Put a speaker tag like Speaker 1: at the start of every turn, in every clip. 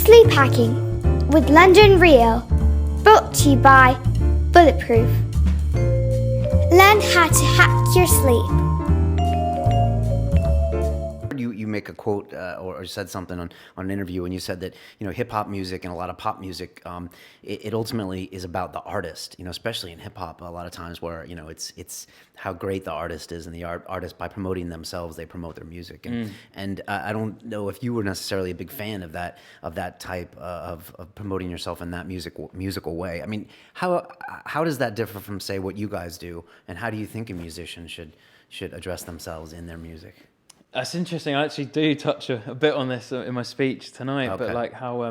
Speaker 1: Sleep Hacking with London Real, brought to you by Bulletproof. Learn how to hack your sleep.
Speaker 2: You make a quote or said something on an interview, and you said that hip hop music and a lot of pop music, it ultimately is about the artist. Especially in hip hop, a lot of times where it's how great the artist is, and the artist, by promoting themselves, they promote their music. And I don't know if you were necessarily a big fan of that type of promoting yourself in that musical way. I mean, how does that differ from, say, what you guys do, and how do you think a musician should address themselves in their music?
Speaker 3: That's interesting. I actually do touch a bit on this in my speech tonight,
Speaker 2: Okay.
Speaker 3: but like how,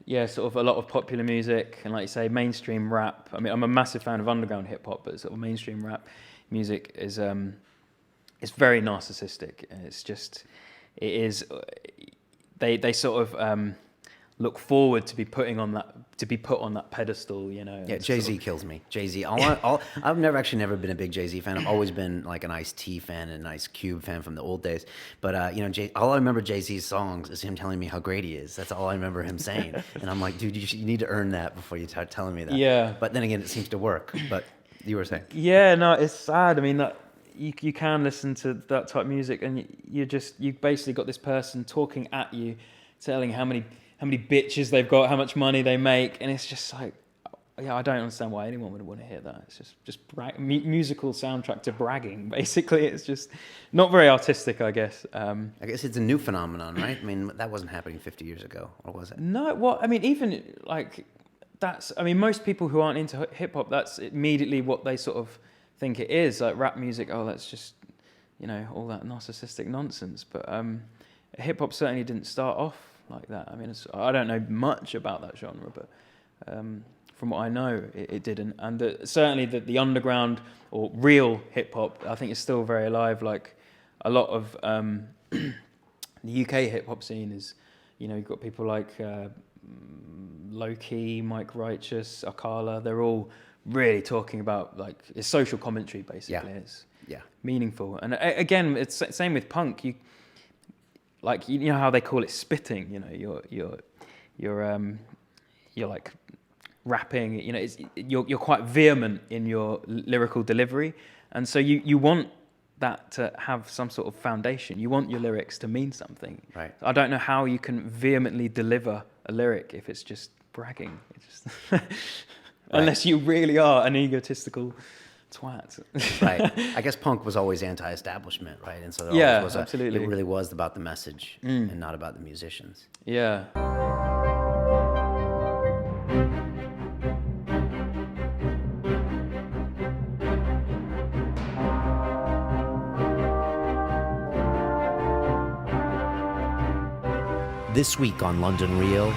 Speaker 3: sort of a lot of popular music and, like you say, mainstream rap. I mean, I'm a massive fan of underground hip hop, but sort of mainstream rap music is it's very narcissistic. They sort of look forward to be put on that pedestal,
Speaker 2: Yeah, Jay-Z kills me. Jay-Z. I've never been a big Jay-Z fan. I've always been like an Ice-T fan and an Ice Cube fan from the old days. But all I remember Jay-Z's songs is him telling me how great he is. That's all I remember him saying. And I'm like, dude, you need to earn that before you start telling me that.
Speaker 3: Yeah.
Speaker 2: But then again, it seems to work. But you were saying.
Speaker 3: Yeah, no, it's sad. I mean, that you can listen to that type of music, and you basically got this person talking at you, telling how many bitches they've got, how much money they make, and it's just like, I don't understand why anyone would want to hear that. It's just musical soundtrack to bragging, basically. It's just not very artistic, I guess.
Speaker 2: I guess it's a new phenomenon, right? I mean, that wasn't happening 50 years ago, or was it?
Speaker 3: No, well, I mean, even like most people who aren't into hip hop, that's immediately what they sort of think it is, like rap music. Oh, that's just all that narcissistic nonsense. But hip hop certainly didn't start off like that. I mean, I don't know much about that genre, but from what I know, it didn't. And certainly the underground or real hip hop, I think, is still very alive. Like a lot of the UK hip hop scene is, you've got people like Low Key, Mike Righteous, Akala. They're all really talking about, like, it's social commentary, basically.
Speaker 2: Yeah.
Speaker 3: It's
Speaker 2: Yeah.
Speaker 3: meaningful. And again, it's same with punk. You know how they call it spitting. You're like rapping. You're quite vehement in your lyrical delivery, and so you want that to have some sort of foundation. You want your lyrics to mean something.
Speaker 2: Right.
Speaker 3: I don't know how you can vehemently deliver a lyric if it's just bragging. It's just unless you really are an egotistical twat.
Speaker 2: Right. I guess punk was always anti-establishment, right? And so
Speaker 3: absolutely.
Speaker 2: It really was about the message and not about the musicians.
Speaker 3: Yeah.
Speaker 2: This week on London Real,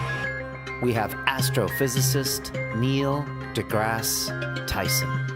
Speaker 2: we have astrophysicist Neil deGrasse Tyson.